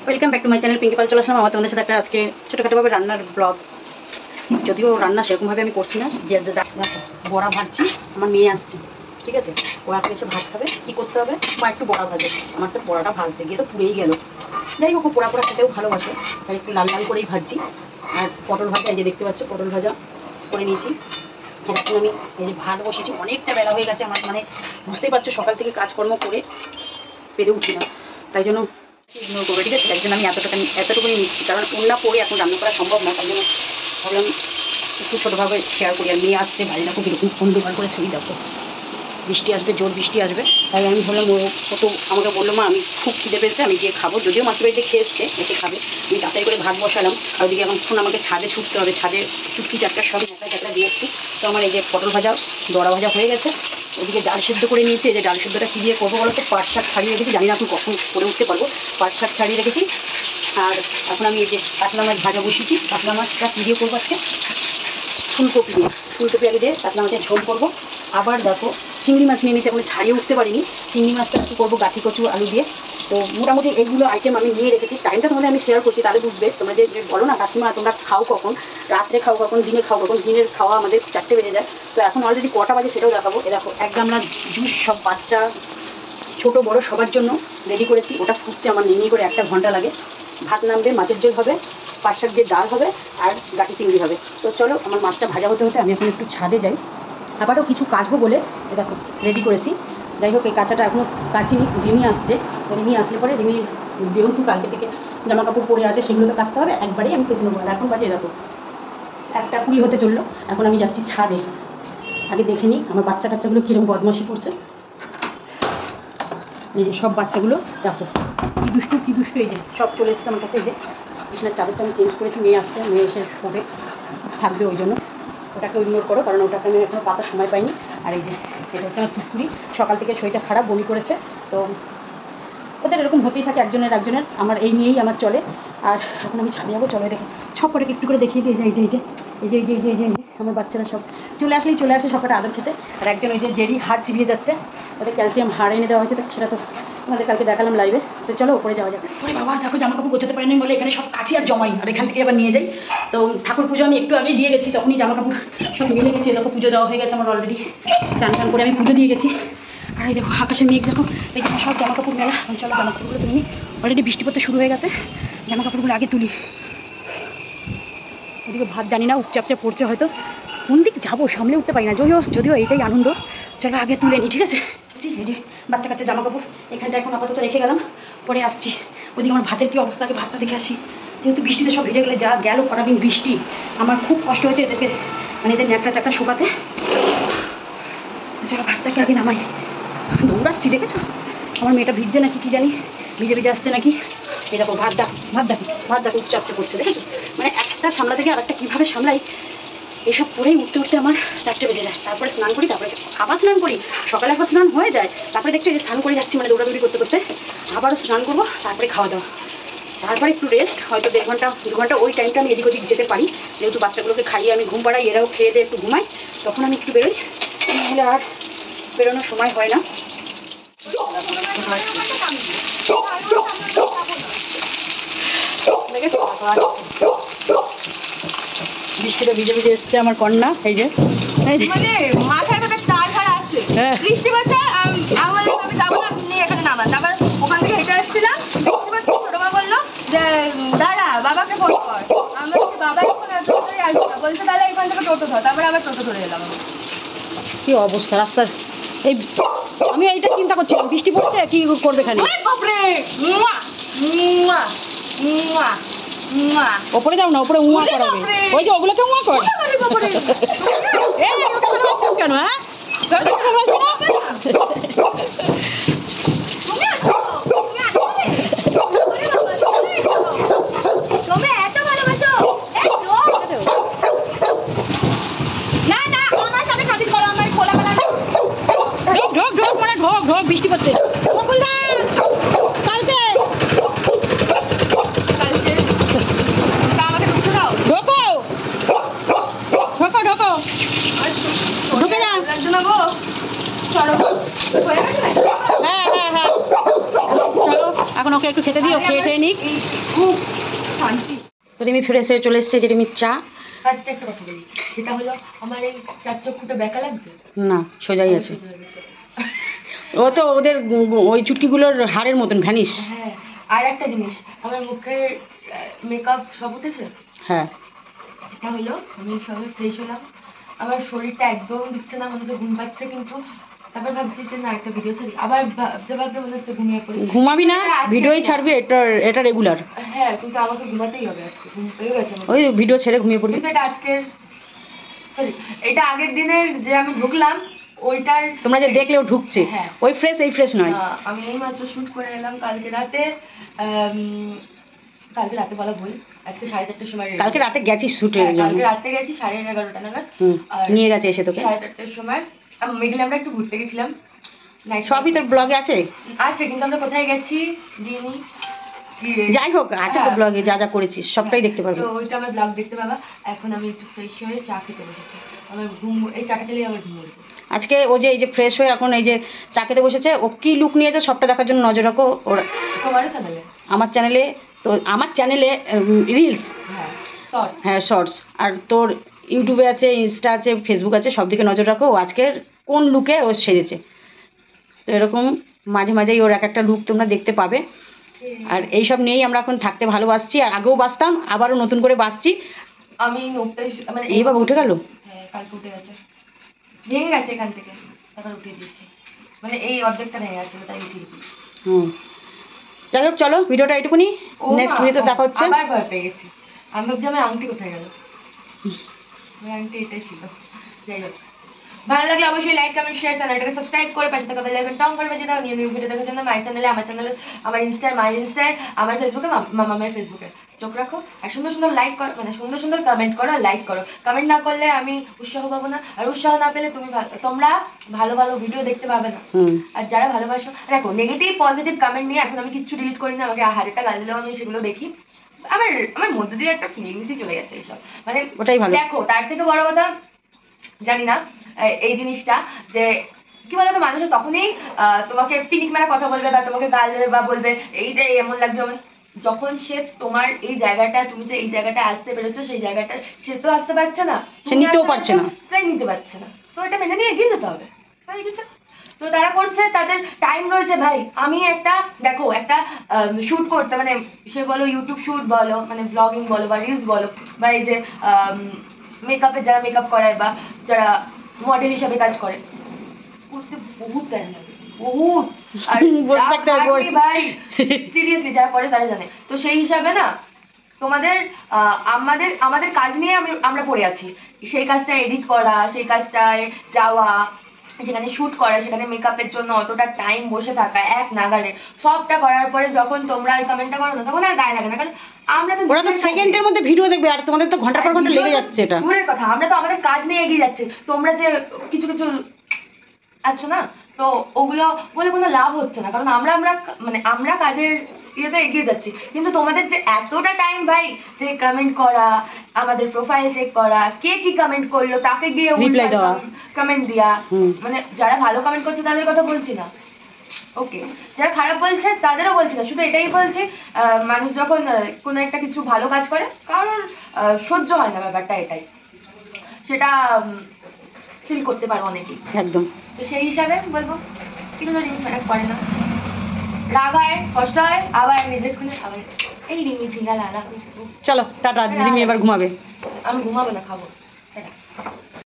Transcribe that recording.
Welcome back to my channel Pinky Pal. চলে আসলাম আমার তোমাদের সাথে একটা আজকে ছোটোখাটোভাবে রান্নার ব্লগ। যদিও রান্না সেরকমভাবে আমি করছি না, যে বড়া ভাজছি। আমার মেয়ে আসছে, ঠিক আছে, ও এখন এসে ভাত খাবে। কী করতে হবে, মা একটু বড়া ভাজে। আমার তো বড়াটা ভাজতে গিয়ে তো পুড়েই গেল। যাই হোক, পোড়া পোড়া খেতেও ভালোবাসে, তাই একটু লাল লাল করেই ভাজছি। আর পটল ভাজা, এই যে দেখতে পাচ্ছ পটল ভাজা করে নিয়েছি। আর এখন আমি এই যে ভাত বসেছি। অনেকটা বেলা হয়ে গেছে আমার, মানে বুঝতেই পারছো সকাল থেকে কাজকর্ম করে পেরে উঠি না, তাই জন্য ইগনোর করবো, ঠিক আছে। তাই জন্য আমি এতটুকুনি নিচ্ছি, কারণ অন্য পরে এখন রান্না করা সম্ভব না। তাই জন্য ভাবলাম একটু ছোটোভাবে শেয়ার করি। আর মেয়ে আসছে, বাড়ি দেখো কীরকম অন্ধকার করে ছবি, দেখো বৃষ্টি আসবে, জোর বৃষ্টি আসবে। তাই আমি বললাম, ও তো আমাকে বললো মা আমি খুব খিদে পেয়েছে, আমি গিয়ে খাবো। যদিও মাছের বাড়িতে খেয়ে এসছে, এসে খাবে। আমি তাড়াতাড়ি করে ভাত বসালাম। আর ওদিকে এখন আমাকে ছাদে ছুটতে হবে। ছাদে চুটকি চারটার সব ঝাঁকড়া দিয়ে এসছি। তো আমার এই যে পটল ভাজা, বড়া ভাজা হয়ে গেছে। ওদিকে ডাল সিদ্ধ করে নিয়েছি। এই যে ডাল সিদ্ধটা কী দিয়ে করবো বলো তো, পাট শাক ছাড়িয়ে রেখেছি, জানি না এখন কখন করে উঠতে পারবো। পাট শাক ছাড়িয়ে রেখেছি। আর এখন আমি এই যে কাতলা মাছ ভাজা বসিয়েছি। কাতলা মাছটা কী দিয়ে করবো আজকে, ফুলকপি দিয়ে, ফুলকপি আলু দিয়ে কাতলা মাছের ঝোল করবো। আবার দেখো চিংড়ি মাছ নিয়ে নিয়েছি, এখন ছাড়িয়ে উঠতে পারিনি। চিংড়ি মাছটা একটু করবো গাঠি কচু আলু দিয়ে। তো মোটামুটি এইগুলো আইটেম আমি নিয়ে রেখেছি। টাইমটা তোমাদের আমি শেয়ার করছি, তাহলে বুঝবে। তোমরা যে বলো না কাকিমা তোমরা খাও কখন, রাত্রে খাও কখন, দিনে খাও কখন। দিনের খাওয়া আমাদের 4টে বেজে যায়। তো এখন অলরেডি কটা বাজে সেটাও দেখাবো। এ দেখো 1 গামলা জুস, সব বাচ্চা ছোট বড় সবার জন্য রেডি করেছি। ওটা ফুটতে আমার নিয়ে করে 1 ঘন্টা লাগে। ভাত নামবে, মাছের ঝোল হবে, পাট শাক দিয়ে ডাল হবে, আর গাঠি চিংড়ি হবে। তো চলো, আমার মাছটা ভাজা হতে হতে আমি এখন একটু ছাদে যাই। আবারও কিছু কাচবো বলে দেখো রেডি করেছি। যাই হোক, এই কাঁচাটা এখনও কাচিনি। রিমি আসছে, রিমি আসলে পরে রিমি যেহেতু কালকে থেকে জামা কাপড় পরে আছে, সেগুলো তো কাচতে হবে। একবারেই আমি কেচে নেবো। আর এখন বাজে দেখো 1:20 হতে চললো। এখন আমি যাচ্ছি ছাদে। আগে দেখে নিই আমার বাচ্চা কাচ্চাগুলো কীরকম বদমাশি করছে। এই যে সব বাচ্চাগুলো দেখো কী দুষ্টু। এই যে সব চলে এসছে আমার কাছে। এই যে বিছানার চাদরটা আমি চেঞ্জ করেছি। মেয়ে আসছে, মেয়ে এসে শোবে, থাকবে, ওই জন্য ওটাকে ইগনোর করো, কারণ ওটাকে আমি এখনও পাতার সময় পাইনি। আর এই যে এটা হচ্ছে আমার তুত্তুরি, সকাল থেকে শরীরটা খারাপ, বমি করেছে। তো ওদের এরকম হতেই থাকে, একজনের। আমার এই নিয়েই আমার চলে। আর এখন আমি ছাদে যাবো। চলে রেখে সব কটাকে একটু করে দেখিয়ে দিয়ে এই যে আমার বাচ্চারা সব চলে আসে সব কটা আদর খেতে। আর একজন ওই যে জেরি হাড় চিবিয়ে যাচ্ছে, ওদের ক্যালসিয়াম হাড় এনে দেওয়া হয়েছে, সেটা তো আমাদের কালকে দেখালাম লাইভে। তো চলো উপরে যাওয়া যাবে। ওরে বাবা, দেখো জামা কাপড় গোছাতে পারিনি বলে এখানে সব কাছি আর জমাই, আর এখান থেকে আবার নিয়ে যাই। তো ঠাকুর পুজো আমি একটু আগেই দিয়ে গেছি, তখনই জামা কাপড় সব মিলে গেছি। দেখো পুজো দেওয়া হয়ে গেছে আমার অলরেডি, চান টান করে আমি পুজো দিয়ে গেছি। আর এই দেখো আকাশের মেঘ, দেখো এই দেখো সব জামা কাপড় মেলা। চলো জামা কাপড়গুলো তুলি। অলরেডি বৃষ্টি পড়তে শুরু হয়ে গেছে, জামা কাপড়গুলো আগে তুলি। ওদিকে ভাত জানি না উপচাপচা পড়ছে, হয়তো কোন দিক যাবো সামলে উঠতে পারি না। যদিও এইটাই আনন্দ। চলো আগে তুলে নিই, ঠিক আছে। এই যে বাচ্চা কাচ্চা জামা কাপড় এখানটা এখন আপাতত রেখে গেলাম, পরে আসছি। ওইদিকে আমার ভাতের কী অবস্থা, আগে ভাতটা দেখে আসি। যেহেতু বৃষ্টিতে সব ভিজে গেলে, যা গেল কটা দিন বৃষ্টি, আমার খুব কষ্ট হয়েছে এদেরকে, মানে এদের ন্যাকড়া চাকড়া শোকাতে। চলো ভাতটাকে আগে নামাই। দৌড়াচ্ছি, দেখেছো আমার মেয়েটা ভিজছে নাকি কি জানি, ভিজে আসছে নাকি। এই দেখো ভাত দেখো উপচাপচে করছে, দেখেছো। মানে একটা সামলা থেকে আর একটা কীভাবে সামলাই, এসব করেই উঠতে আমার 4টে বেজে যায়। তারপরে স্নান করি, তারপরে আবার স্নান করি। সকালে একবার স্নান হয়ে যায়, তারপরে দেখছো যে স্নান করে যাচ্ছি, মানে দৌড়াদৌড়ি করতে আবারও স্নান করবো, তারপরে খাওয়া দাওয়া, তারপরে একটু রেস্ট, হয়তো 1.5 ঘন্টা 2 ঘন্টা। ওই টাইমটা আমি এদিক ওদিক যেতে পারি, যেহেতু বাচ্চাগুলোকে খাইয়ে আমি ঘুম পাড়াই, এরাও খেয়ে দিয়ে একটু ঘুমাই, তখন আমি একটু বেরোই। নাহলে আর বেরোনোর সময় হয় না। বৃষ্টিটা ভিজে এসছে আমার কন্যা। এই যে মাথায় তার ভাড়া আছে, বৃষ্টি পড়ছে, আমি যাবো না, আপনি এখানে নামান। তারপর ওখান থেকে হেঁটে আসছিলাম, বৃষ্টি পড়ছে, ছোট মা বললো যে দাঁড়া বাবাকে ফোন কর। আমরা বাবা এখন আসবে, বলছে তাহলে এখান থেকে টোটো ধর। তারপরে আবার টোটো ধরে এলাম। কি অবস্থা রাস্তার। এই আমি এইটা চিন্তা করছি, বৃষ্টি পড়ছে কি করবে এখানে। ওপরে যাও না, ওপরে উঁয়া করাবে। ওই যে ওগুলোকে উঁয়া কর। কেন হ্যাঁ ঢোক বৃষ্টি পড়ছে। এই খুব শান্তি। তো রিমি ফিরে এসে চলে এসছে যে রিমির চা। ফার্স্টে একটা কথা বলি, সেটা হলো আমার এই 4 চক্ষুটা বেঁকা লাগছে না, সোজাই আছে। ও তো ওদের ওই চুটকিগুলোর হাড়ের মতন ভ্যানিশ। হ্যাঁ, আর একটা জিনিস, আমার মুখের মেকআপ সব উঠেছে। হ্যাঁ, যেটা হলো আমি সবে ফ্রেশ হলাম, আমার শরীরটা একদম দিচ্ছে না, মনে হচ্ছে ঘুম পাচ্ছে, কিন্তু তারপর ভাবছি যে না একটা ভিডিও ছাড়ি, আবার ভাবতে ভাবতে মনে হচ্ছে ঘুমিয়ে পড়ি। ঘুমাবি না, ভিডিওই ছাড়বি, এটা রেগুলার। হ্যাঁ, কিন্তু আমাকে ঘুমাতেই হবে, আজকে ঘুম পেয়ে গেছে আমার। ওই ভিডিও ছেড়ে ঘুমিয়ে পড়বি। কিন্তু এটা আজকের, সরি, এটা আগের দিনের যে আমি ঢুকলাম ওইটার, তোমরা যে দেখলেও ঢুকছে, হ্যাঁ। ওই ফ্রেশ এই ফ্রেশ নয়। আমি এই মাত্র শুট করে এলাম কালকে রাতে। কালকে রাতে বলা ভুল, আজকে 4:30টার সময়। কালকে রাতে গেছিস শুটে? কালকে রাতে গেছি 11:30টা নাগাদ। আর নিয়ে গেছে এসে তোকে 4:30টার সময় মেঘলে আমরা একটু ঘুরতে গেছিলাম। সবই তোর ব্লগে আছে? আছে, কিন্তু আমরা কোথায় গেছি দিইনি। যাই হোক, আছে তো ব্লগে, যা যা করেছিস সবটাই দেখতে পারবো। তো ওইটা আমার ব্লগ দেখতে পাবা। এখন আমি একটু ফ্রেশ হয়ে চা খেতে বসেছি, আমার ঘুম, এই চাটা খেলেই আমার ঘুম উঠবে। আজকে ও যে এই যে ফ্রেশ হয়ে এখন এই যে চা খেতে বসেছে, ও কি লুক নিয়েছে সবটা দেখার জন্য নজর রাখো ওর তোমারও চ্যানেলে, আমার চ্যানেলে। তো আমার চ্যানেলে রিলস, হ্যাঁ শর্টস, হ্যাঁ শর্টস, আর তোর ইউটিউবে আছে, ইনস্টা আছে, ফেসবুক আছে, সব দিকে নজর রাখো ও আজকের কোন লুকে ও সেজেছে। তো এরকম মাঝে মাঝেই ওর এক একটা লুক তোমরা দেখতে পাবে। আর এইসব নিয়েই আমরা এখন থাকতে ভালোবাসছি, আর আগেও বাসতাম, আবারও নতুন করে বাসছি। আমি নোটটা মানে এইভাবে উঠে গেল। হ্যাঁ, কালকে উঠে গেছে, ভেঙে গেছে এখান থেকে, তারপর উঠিয়ে দিয়েছি, মানে এই অর্ধেকটা ভেঙে গেছে, তাই উঠিয়ে দিয়েছি। যাই হোক, চলো ভিডিওটা এইটুকুনি, নেক্সট ভিডিওতে দেখা হচ্ছে। আবার ভয় পেয়ে গেছি, আমি ভাবছি আমার আংটি কোথায় গেল, আমার আংটি এটাই ছিল। যাই হোক, ভালো লাগলে অবশ্যই লাইক কমেন্ট শেয়ার, চ্যানেলটাকে সাবস্ক্রাইব করে পাশে থাকা বেল আইকন টং করে বাজিয়ে দাও। নিউ ভিডিও দেখার জন্য মাই চ্যানেলে, আমার চ্যানেলে, আমার ইনস্টায়, মাই ইনস্টায়, আমার ফেসবুকে, মামামের ফেসবুকে চোখ রাখো। আর সুন্দর সুন্দর লাইক করো, মানে সুন্দর সুন্দর কমেন্ট করো, লাইক করো। কমেন্ট না করলে আমি উৎসাহ পাবো না, আর উৎসাহ না পেলে তোমরা ভালো ভালো ভিডিও দেখতে পাবে না। আর যারা ভালোবাসো, দেখো নেগেটিভ পজিটিভ কমেন্ট নিয়ে এখন আমি কিচ্ছু ডিলিট করি না, আমাকে হাজারটা গাল দিলেও আমি সেগুলো দেখি। আমার মধ্যে দিয়ে একটা ফিলিংসই চলে গেছে এইসব, মানে ওটাই ভালো। দেখো তার থেকে বড় কথা জানি না এই জিনিসটা, যে কি বলতো, মানুষ তখনই তোমাকে পিনিক মেরা কথা বলবে বা তোমাকে গাল দেবে বা বলবে এই যে এমন লাগছে, যখন সে তোমার এই জায়গাটা, তুমি যে এই জায়গাটা আসতে পেরেছো, সেই জায়গাটা সে তো আসতে পারছে না, সে নিতেও পারছে না, তাই নিতে পারছে না। তো এটা মেনে নিয়ে এগিয়ে যেতে হবে। তো তারা করছে, তাদের টাইম রয়েছে ভাই। আমি একটা, দেখো একটা শুট করতে, মানে সে বলো ইউটিউব শুট বলো, মানে ব্লগিং বলো বা রিলস বলো, বা এই যে মেকআপে যারা মেকআপ করায় বা যারা মডেল হিসাবে কাজ করে, করতে বহুত টাইম লাগে, বহুত। আর ভাই সিরিয়াসলি যারা করে তারা জানে। তো সেই হিসাবে না, তোমাদের আমাদের কাজ নিয়ে আমরা পড়ে আছি। সেই কাজটা এডিট করা, সেই কাজটায় যাওয়া, সেখানে শুট করা, সেখানে মেকআপের জন্য অতটা টাইম বসে থাকা এক নাগারে, সবটা করার পরে যখন তোমরা এই কমেন্টটা করো না, তখন আর গায়ে লাগে না, কারণ আমরা তো ওরা তো সেকেন্ডের মধ্যে ভিডিও দেখবে, আর তোমাদের তো ঘন্টার পর ঘন্টা লেগে যাচ্ছে। এটা দূরের কথা, আমরা তো আমাদের কাজ নিয়ে এগিয়ে যাচ্ছি, তোমরা যে কিছু কিছু আচ্ছা না, তো ওগুলো বলে কোনো লাভ হচ্ছে না, কারণ আমরা কাজের ইয়েতে এগিয়ে যাচ্ছি। কিন্তু তোমাদের যে এতটা টাইম ভাই, যে কমেন্ট করা, আমাদের প্রোফাইল চেক করা, কে কি কমেন্ট করলো তাকে গিয়ে রিপ্লাই দেওয়া, কমেন্ট দেওয়া, মানে যারা ভালো কমেন্ট করছে তাদের কথা বলছি না, ওকে, যারা খারাপ বলছে তাদেরও বলছি না, শুধু এটাই বলছি মানুষ যখন কোনো একটা কিছু ভালো কাজ করে, কারোর সহ্য হয় না ব্যাপারটা, এটাই, সেটা ফিল করতে পারো অনেকেই একদম। তো সেই হিসাবে বলবো কিন্তু রিমি ফারাক করে না, রাগ হয়, কষ্ট হয়, আবার নিজের খুলে আবার এই রিমি ঝিঙ্গা লালা। চলো টাটা, রিমি এবার ঘুমাবে। আমি ঘুমাবো না, খাবো।